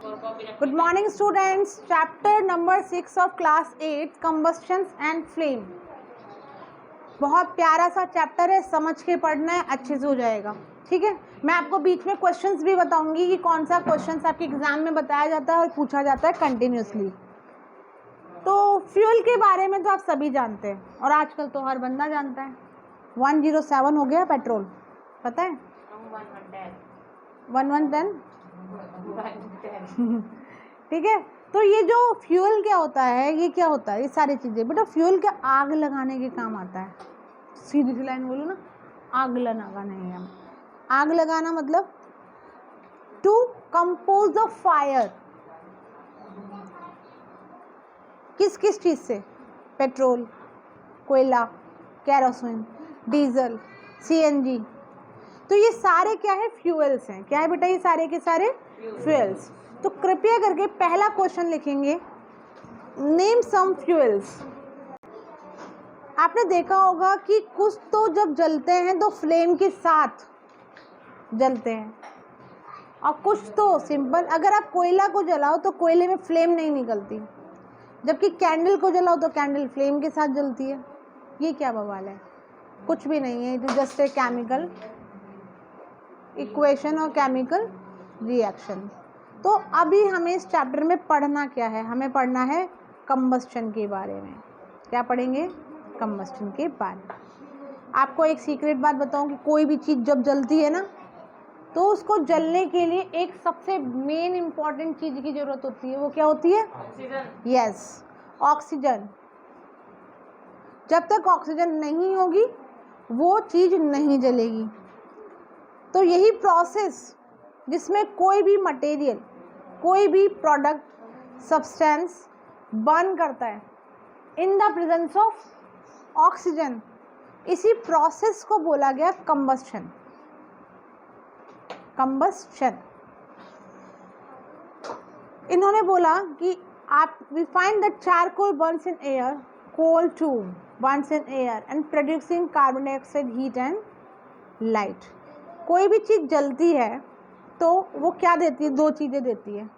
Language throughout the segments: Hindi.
Good morning students. Chapter number 6 of class 8 combustions and flame. बहुत प्यारा सा चैप्टर है, समझ के पढ़ना है, अच्छे से हो जाएगा। ठीक है, मैं आपको बीच में क्वेश्चंस भी बताऊंगी कि कौन सा क्वेश्चंस आपके एग्जाम में बताया जाता है और पूछा जाता है कंटिन्यूसली। तो फ्यूल के बारे में तो आप सभी जानते हैं और आजकल तो हर बंदा जानता है। 107 हो गया पेट्रोल, पता है? 1110 ठीक है। तो ये जो फ्यूल क्या होता है, ये क्या होता है, ये सारी चीज़ें बेटा फ्यूल क्या आग लगाने के काम आता है। सीधी सी लाइन बोलो ना, आग लगाना है। आग लगाना मतलब टू कंपोज द फायर। किस किस चीज़ से? पेट्रोल, कोयला, केरोसिन, डीजल, सीएनजी। तो ये सारे क्या है? फ्यूल्स हैं। क्या है बेटा? ये सारे के सारे फ्यूल्स। तो कृपया करके पहला क्वेश्चन लिखेंगे, नेम सम फ्यूल्स। आपने देखा होगा कि कुछ तो जब जलते हैं तो फ्लेम के साथ जलते हैं और कुछ तो सिंपल। अगर आप कोयला को जलाओ तो कोयले में फ्लेम नहीं निकलती, जबकि कैंडल को जलाओ तो कैंडल फ्लेम के साथ जलती है। ये क्या बवाल है? कुछ भी नहीं है, it is just a chemical equation और केमिकल रिएक्शन। तो अभी हमें इस चैप्टर में पढ़ना क्या है? हमें पढ़ना है कंबस्शन के बारे में। क्या पढ़ेंगे? कंबस्शन के बारे में। आपको एक सीक्रेट बात बताऊं कि कोई भी चीज़ जब जलती है ना, तो उसको जलने के लिए एक सबसे मेन इंपॉर्टेंट चीज़ की ज़रूरत होती है। वो क्या होती है? ऑक्सीजन। Yes, oxygen. जब तक ऑक्सीजन नहीं होगी वो चीज़ नहीं जलेगी। तो यही प्रोसेस जिसमें कोई भी मटेरियल, कोई भी प्रोडक्ट, सब्सटेंस बर्न करता है in the presence of oxygen, इसी प्रोसेस को बोला गया कंबस्शन। कंबस्शन। इन्होंने बोला कि आप we find that charcoal burns in air, coal too burns in air and producing carbon dioxide, heat and light. कोई भी चीज़ जलती है तो वो क्या देती है? दो चीज़ें देती है,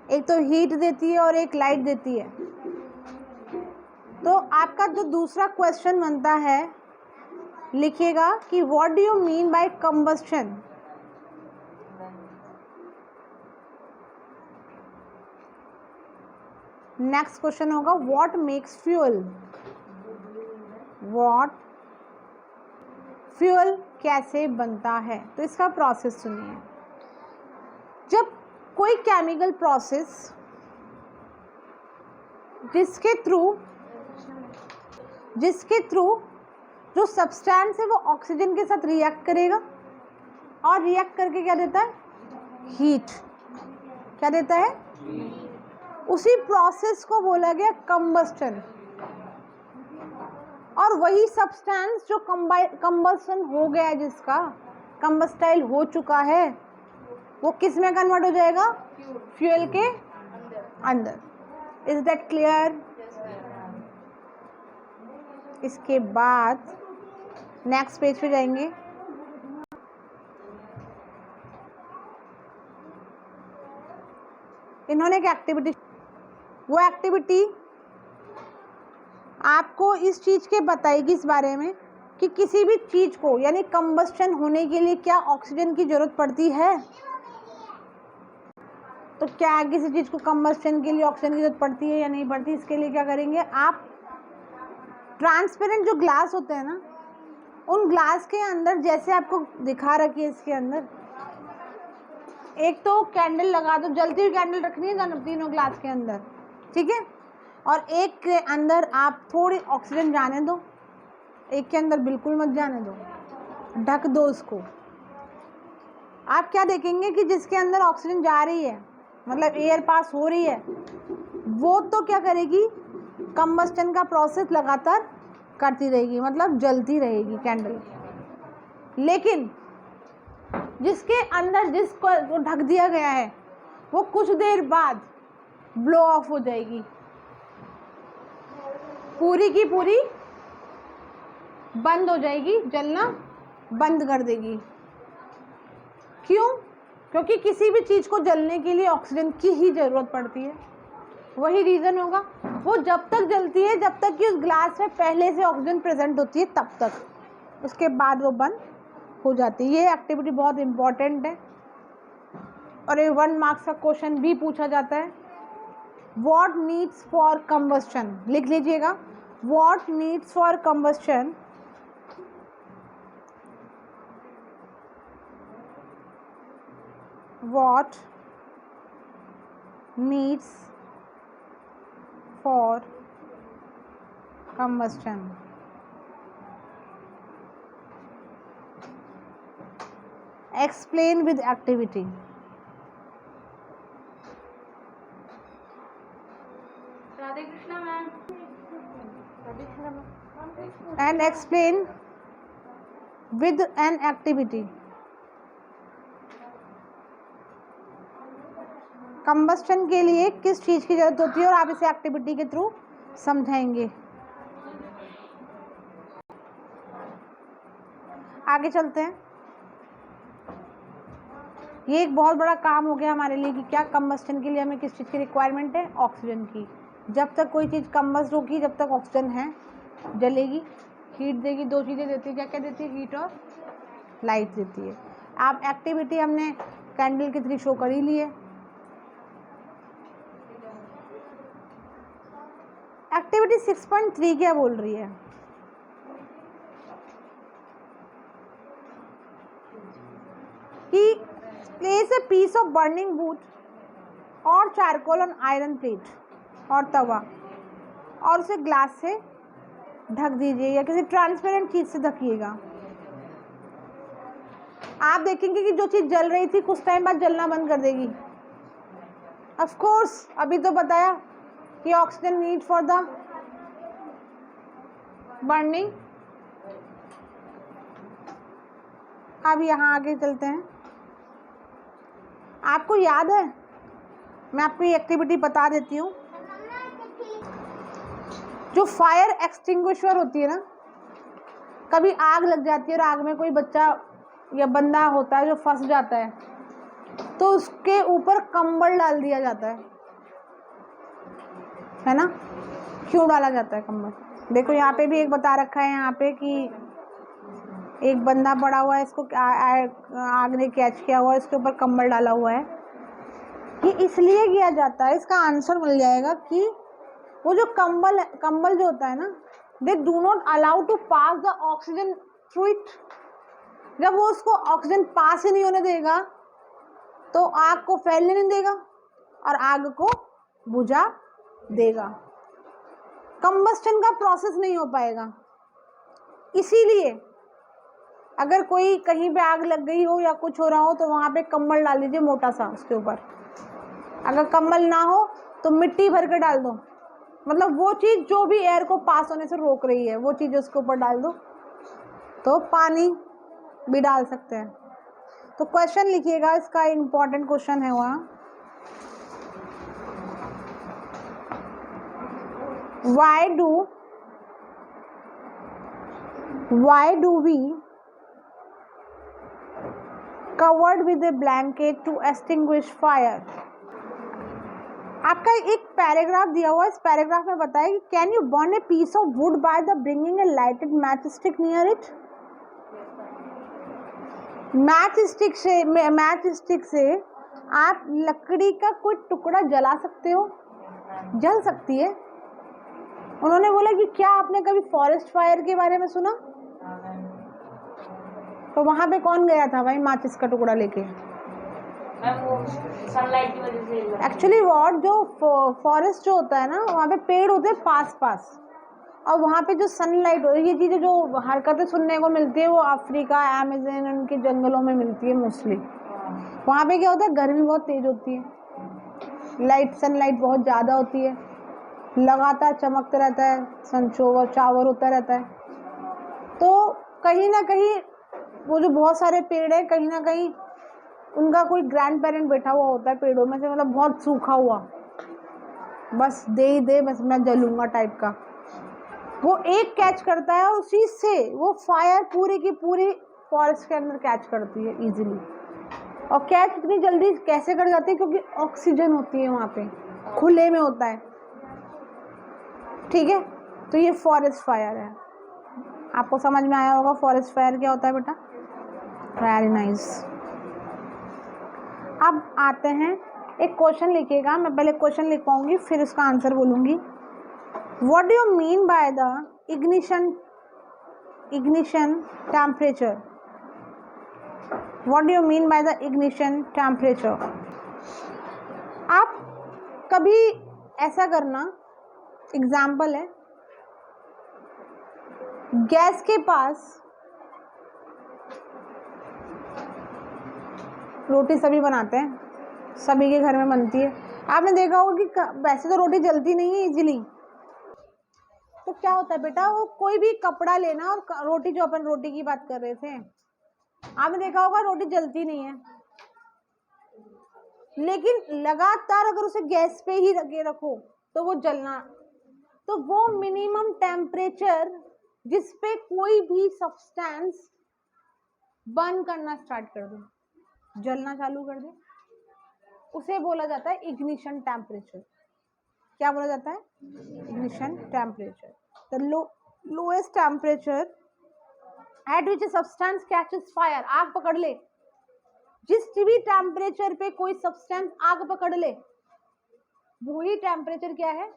एक तो हीट देती है और एक लाइट देती है। तो आपका जो दूसरा क्वेश्चन बनता है, लिखिएगा कि what do you mean by combustion. Next question होगा what makes fuel. What fuel कैसे बनता है? तो इसका प्रोसेस सुनिए। जब कोई केमिकल प्रोसेस जिसके थ्रू जो सब्सटेंस है वो ऑक्सीजन के साथ रिएक्ट करेगा और रिएक्ट करके क्या देता है? हीट। क्या देता है? उसी प्रोसेस को बोला गया कंबस्टन। और वही सब्सटेंस जो कंबस्टन हो गया है, जिसका कंबस्टाइल हो चुका है, वो किस में कन्वर्ट हो जाएगा? फ्यूल के अंदर। Is that clear? इसके बाद नेक्स्ट पेज पे जाएंगे। इन्होंने एक एक्टिविटी, वो एक्टिविटी आपको इस चीज़ के बताएगी इस बारे में कि किसी भी चीज़ को यानी कंबस्टन होने के लिए क्या ऑक्सीजन की ज़रूरत पड़ती है। तो क्या किसी चीज़ को कंबस्टन के लिए ऑक्सीजन की ज़रूरत पड़ती है या नहीं पड़ती? इसके लिए क्या करेंगे आप? ट्रांसपेरेंट जो ग्लास होते हैं ना, उन ग्लास के अंदर जैसे आपको दिखा रखी है, इसके अंदर एक तो कैंडल लगा दो, जलती हुई कैंडल रखनी है तीनों ग्लास के अंदर, ठीक है। और एक के अंदर आप थोड़ी ऑक्सीजन जाने दो, एक के अंदर बिल्कुल मत जाने दो, ढक दो उसको। आप क्या देखेंगे कि जिसके अंदर ऑक्सीजन जा रही है, मतलब एयर पास हो रही है, वो तो क्या करेगी? कंबस्टन का प्रोसेस लगातार करती रहेगी, मतलब जलती रहेगी कैंडल। लेकिन जिसके अंदर जिसको ढक दिया गया है वो कुछ देर बाद ब्लो ऑफ हो जाएगी, पूरी की पूरी बंद हो जाएगी, जलना बंद कर देगी। क्यों? क्योंकि किसी भी चीज़ को जलने के लिए ऑक्सीजन की ही ज़रूरत पड़ती है। वही रीज़न होगा, वो जब तक जलती है जब तक कि उस ग्लास में पहले से ऑक्सीजन प्रेजेंट होती है तब तक, उसके बाद वो बंद हो जाती है। ये एक्टिविटी बहुत इम्पॉर्टेंट है और ये 1 मार्क्स का क्वेश्चन भी पूछा जाता है। वॉट नीड्स फॉर कंबस्शन, लिख लीजिएगा, what needs for combustion what needs for combustion. Explain with activity. Radhe Krishna ma'am. And explain with an activity. Combustion के लिए किस चीज़ की ज़रूरत होती है और आप इसे एक्टिविटी के थ्रू समझाएंगे। आगे चलते हैं। ये एक बहुत बड़ा काम हो गया हमारे लिए कि क्या कंबस्टन के लिए हमें किस चीज़ की रिक्वायरमेंट है, ऑक्सीजन की। जब तक कोई चीज़ कंबस्ट होगी जब तक ऑक्सीजन है, जलेगी, हीट देगी, 2 चीज़ें देती है। क्या क्या देती है? हीट और लाइट देती है। आप एक्टिविटी हमने कैंडल के थ्रू शो कर ही ली है। एक्टिविटी 6.3 क्या बोल रही है कि place a piece of burning wood और चारकोल ऑन आयरन प्लेट और तवा और उसे ग्लास से ढक दीजिए या किसी ट्रांसपेरेंट चीज से ढकिएगा। आप देखेंगे कि जो चीज जल रही थी कुछ टाइम बाद जलना बंद कर देगी। ऑफ कोर्स अभी तो बताया कि oxygen need for the burning. अब यहाँ आगे चलते हैं। आपको याद है, मैं आपको ये एक्टिविटी बता देती हूँ। जो फायर एक्सटिंग्विशर होती है ना, कभी आग लग जाती है और आग में कोई बच्चा या बंदा होता है जो फंस जाता है, तो उसके ऊपर कंबल डाल दिया जाता है ना। क्यों डाला जाता है कंबल? देखो यहाँ पे भी एक बता रखा है यहाँ पे कि एक बंदा पड़ा हुआ है, इसको आग ने कैच किया हुआ है, इसके ऊपर कंबल डाला हुआ है। ये इसलिए किया जाता है, इसका आंसर मिल जाएगा कि वो जो कंबल जो होता है ना, they do not allow to pass the oxygen through it. जब वो उसको ऑक्सीजन पास ही नहीं होने देगा तो आग को फैलने नहीं देगा और आग को बुझा देगा। कंबस्टन का प्रोसेस नहीं हो पाएगा। इसीलिए अगर कोई कहीं पे आग लग गई हो या कुछ हो रहा हो तो वहाँ पे कंबल डाल दीजिए मोटा सा उसके ऊपर। अगर कंबल ना हो तो मिट्टी भर के डाल दो, मतलब वो चीज़ जो भी एयर को पास होने से रोक रही है वो चीज़ उसके ऊपर डाल दो। तो पानी भी डाल सकते हैं। तो क्वेश्चन लिखिएगा, इसका इम्पोर्टेंट क्वेश्चन है वहाँ। why do we covered with a blanket to extinguish fire? आपका एक पैराग्राफ दिया हुआ है, इस पैराग्राफ में बताया कि can you burn a piece of wood by the bringing a lighted match stick near it. Match stick से आप लकड़ी का कोई टुकड़ा जला सकते हो, जल सकती है। उन्होंने बोला कि क्या आपने कभी फॉरेस्ट फायर के बारे में सुना? तो वहां पे कौन गया था भाई माचिस का टुकड़ा लेके? सनलाइट की वजह से। एक्चुअली वॉट जो फॉरेस्ट जो होता है ना, वहाँ पे पेड़ होते हैं पास और वहाँ पे जो सनलाइट हो, ये चीज़ें जो हरकतें सुनने को मिलती है वो अफ्रीका, अमेज़न, उनके जंगलों में मिलती है मोस्टली। वहाँ पे क्या होता है, गर्मी बहुत तेज होती है, सनलाइट बहुत ज़्यादा होती है, लगातार चमकता रहता है, चावर होता रहता है। तो कहीं ना कहीं वो जो बहुत सारे पेड़ है, कहीं ना कहीं उनका कोई ग्रैंड पेरेंट बैठा हुआ होता है पेड़ों में से, मतलब बहुत सूखा हुआ, बस दे बस मैं जलूंगा टाइप का। वो एक कैच करता है और उसी से वो फायर पूरी की पूरी फॉरेस्ट के अंदर कैच करती है इजीली। और कैच इतनी जल्दी कैसे कर जाती है? क्योंकि ऑक्सीजन होती है वहाँ पे, खुले में होता है, ठीक है। तो ये फॉरेस्ट फायर है। आपको समझ में आया होगा फॉरेस्ट फायर क्या होता है बेटा? Very nice. अब आते हैं, एक क्वेश्चन लिखिएगा, मैं पहले क्वेश्चन लिख पाऊंगी फिर उसका आंसर बोलूंगी। What do you mean by the ignition temperature? What do you mean by the ignition temperature? आप कभी ऐसा करना, एग्जाम्पल है, गैस के पास रोटी सभी बनाते हैं, सभी के घर में बनती है। आपने देखा होगा कि वैसे तो रोटी जलती नहीं है इजीली, तो क्या होता है बेटा, वो कोई भी कपड़ा लेना और रोटी, जो अपन रोटी की बात कर रहे थे, आपने देखा होगा रोटी जलती नहीं है, लेकिन लगातार अगर उसे गैस पे ही रखे रखो तो वो जलना। तो वो मिनिमम टेम्परेचर जिस पे कोई भी सब्सटेंस बर्न करना स्टार्ट कर दे, जलना चालू कर दे, उसे बोला जाता है इग्निशन टेम्परेचर। क्या बोला जाता है? Ignition temperature. The lowest temperature at which substance catches fire, आग पकड़ ले, जिस भी टेम्परेचर पे कोई सब्सटेंस आग पकड़ ले, वही टेम्परेचर क्या है?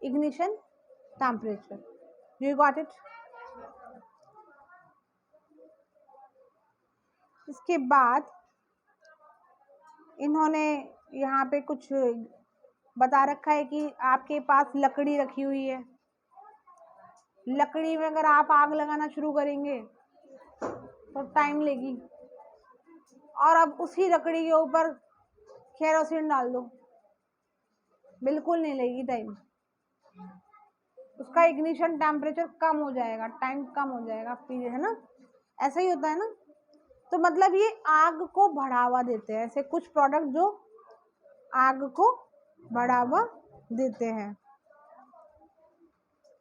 Ignition temperature. Do you got it? इसके बाद इन्होंने यहाँ पे कुछ बता रखा है कि आपके पास लकड़ी रखी हुई है, लकड़ी में अगर आप आग लगाना शुरू करेंगे तो टाइम लेगी, और अब उसी लकड़ी के ऊपर केरोसिन डाल दो, बिल्कुल नहीं लेगी टाइम, उसका इग्निशन टेम्परेचर कम हो जाएगा, टाइम कम हो जाएगा, है ना? ऐसा ही होता है ना? तो मतलब ये आग को बढ़ावा देते हैं, ऐसे कुछ प्रोडक्ट जो आग को बढ़ावा देते हैं,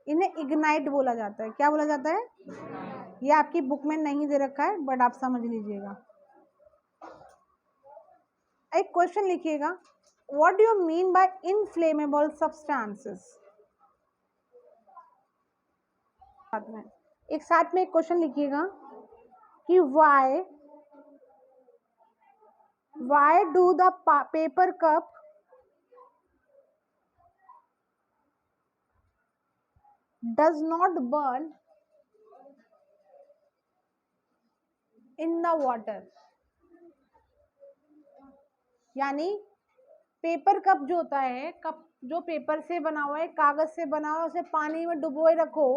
इन्हें इग्नाइट बोला जाता है। क्या बोला जाता है? ये आपकी बुक में नहीं दे रखा है, बट आप समझ लीजिएगा। एक क्वेश्चन लिखिएगा, what do you mean bye inflammable substances? एक साथ में एक क्वेश्चन लिखिएगा कि why do the paper cup does not burn in the water? यानी पेपर कप जो होता है, कप जो पेपर से बना हुआ है, कागज से बना हुआ है, उसे पानी में डुबोए रखो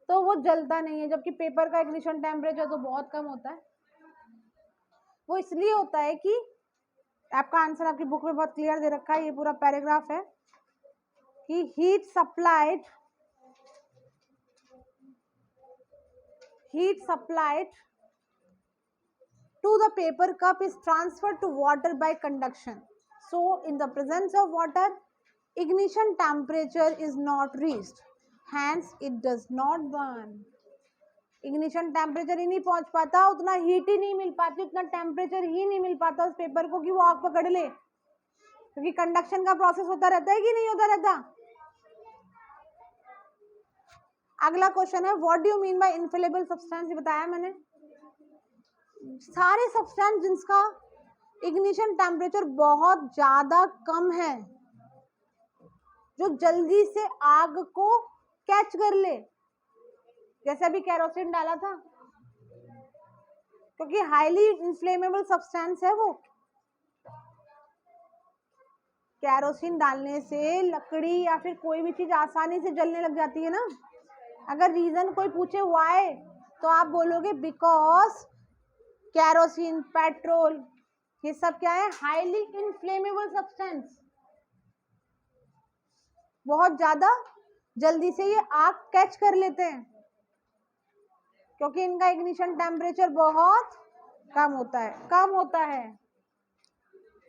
तो वो जलता नहीं है, जबकि पेपर का इग्निशन टेम्परेचर तो बहुत कम होता है। वो इसलिए होता है कि आपका आंसर आपकी बुक में बहुत क्लियर दे रखा है, ये पूरा पैराग्राफ है कि heat supplied to the paper cup is transferred to water by conduction. So in the presence of water, ignition temperature is not reached, hence it does not burn. Ignition temperature ही नहीं पहुंच पाता, उतना हीट ही नहीं मिल पाती, उतना टेम्परेचर ही नहीं मिल पाता उस पेपर को कि वो आग पकड़ ले, क्योंकि कंडक्शन का प्रोसेस होता रहता है कि नहीं होता रहता। अगला क्वेश्चन है, what do you mean bye inflammable substance? ये बताया मैंने, सारे सब्सटेंस जिनका इग्निशन टेम्परेचर बहुत ज्यादा कम है, जो जल्दी से आग को कैच कर ले, जैसे अभी केरोसिन डाला था, क्योंकि हाईली इनफ्लेमेबल सब्सटेंस है वो। केरोसिन डालने से लकड़ी या फिर कोई भी चीज आसानी से जलने लग जाती है ना। अगर रीजन कोई पूछे व्हाई, तो आप बोलोगे बिकॉज केरोसिन, पेट्रोल, ये सब क्या है? हाईली इनफ्लेमेबल सब्सटेंस, बहुत ज्यादा जल्दी से ये आग कैच कर लेते हैं, क्योंकि इनका इग्निशन टेम्परेचर बहुत कम होता है।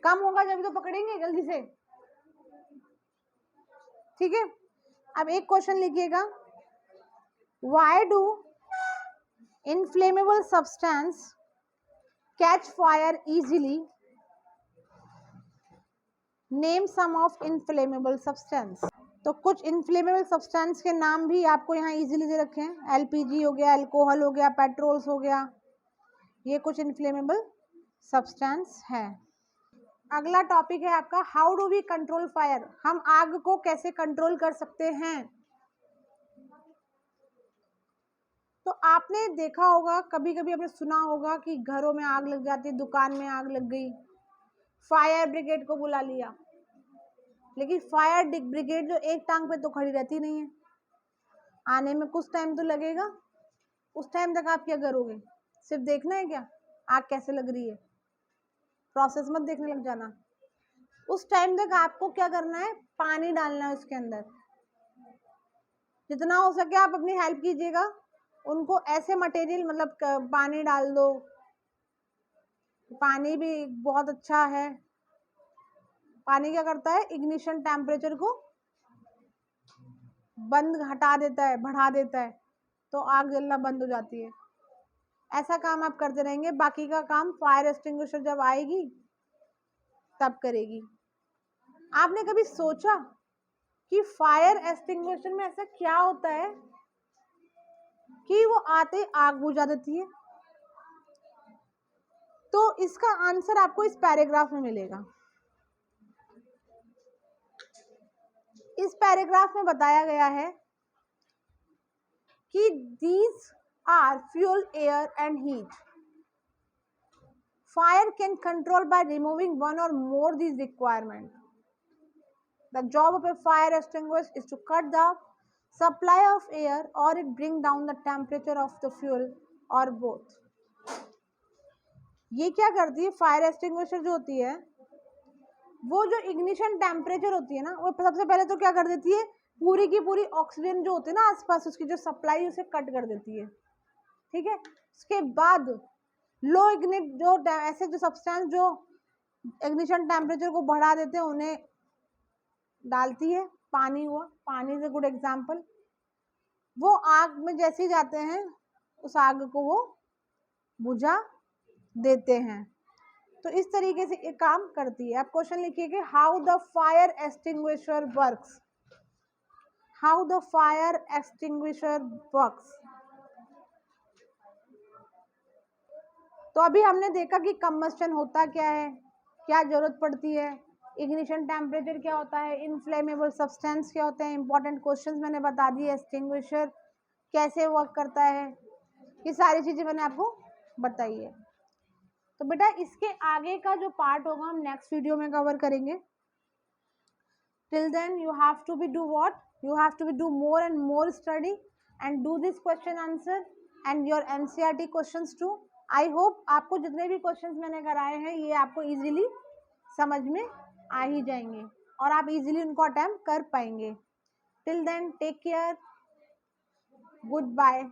कम होगा जब तो पकड़ेंगे जल्दी से, ठीक है। अब एक क्वेश्चन लिखिएगा, why do inflammable substance catch fire easily, name some of inflammable substance. तो कुछ इनफ्लेमेबल सब्सटेंस के नाम भी आपको यहाँ इजीली दे रखे हैं। एलपीजी हो गया, अल्कोहल हो गया, पेट्रोल्स हो गया, ये कुछ इनफ्लेमेबल सब्सटेंस है। अगला टॉपिक है आपका how do we control fire. हम आग को कैसे कंट्रोल कर सकते हैं। तो आपने देखा होगा, कभी कभी आपने सुना होगा कि घरों में आग लग जाती है, दुकान में आग लग गई, फायर ब्रिगेड को बुला लिया, लेकिन फायर ब्रिगेड जो एक टांग पे तो खड़ी रहती नहीं है, आने में कुछ टाइम तो लगेगा। उस टाइम तक आप क्या करोगे, सिर्फ देखना है क्या आग कैसे लग रही है, प्रोसेस मत देखने लग जाना। उस टाइम तक आपको क्या करना है, पानी डालना है उसके अंदर। जितना हो सके आप अपनी हेल्प कीजिएगा, उनको ऐसे मटेरियल मतलब पानी डाल दो। पानी भी बहुत अच्छा है, पानी क्या करता है, इग्निशन टेम्परेचर को बंद हटा देता है, बढ़ा देता है, तो आग जलना बंद हो जाती है। ऐसा काम आप करते रहेंगे, बाकी का काम फायर एक्सटिंग्विशर जब आएगी तब करेगी। आपने कभी सोचा कि फायर एक्सटिंग्विशर में ऐसा क्या होता है कि वो आते आग बुझा देती है। तो इसका आंसर आपको इस पैराग्राफ में मिलेगा। इस पैराग्राफ में बताया गया है कि these are fuel, air and heat. Fire can control by removing one or more these requirements. The job of a fire extinguisher is to cut the supply of air or it bring down the temperature of the fuel or both. ये क्या करती है, फायर एक्सटिंग्विशर जो होती है वो जो इग्निशन टेम्परेचर होती है ना, वो सबसे पहले तो क्या कर देती है, पूरी की पूरी ऑक्सीजन जो होती है ना आसपास उसकी जो सप्लाई उसे कट कर देती है। ठीक है, उसके बाद लो इग्निट जो ऐसे जो सब्सटेंस जो इग्निशन टेम्परेचर को बढ़ा देते हैं उन्हें डालती है। पानी हुआ, पानी इज अ गुड एग्जाम्पल। वो आग में जैसे ही जाते हैं उस आग को वो बुझा देते हैं। तो इस तरीके से एक काम करती है। आप क्वेश्चन लिखिए कि how the fire extinguisher works. How the fire extinguisher works. तो अभी हमने देखा कि कंबस्टन होता क्या है, क्या जरूरत पड़ती है, इग्निशन टेम्परेचर क्या होता है, इनफ्लेमेबल सब्सटेंस क्या होते हैं, इंपॉर्टेंट क्वेश्चंस मैंने बता दिए, एक्सटिंग्विशर कैसे वर्क करता है, ये सारी चीजें मैंने आपको बताई है। तो बेटा इसके आगे का जो पार्ट होगा हम नेक्स्ट वीडियो में कवर करेंगे। Till then you have to be do what, you have to be do more and more study and do this question answer and your NCERT questions too. I hope आपको जितने भी क्वेश्चंस मैंने कराए हैं ये आपको इजीली समझ में आ ही जाएंगे और आप इजीली उनको अटेम्प्ट कर पाएंगे। Till then take care, good bye.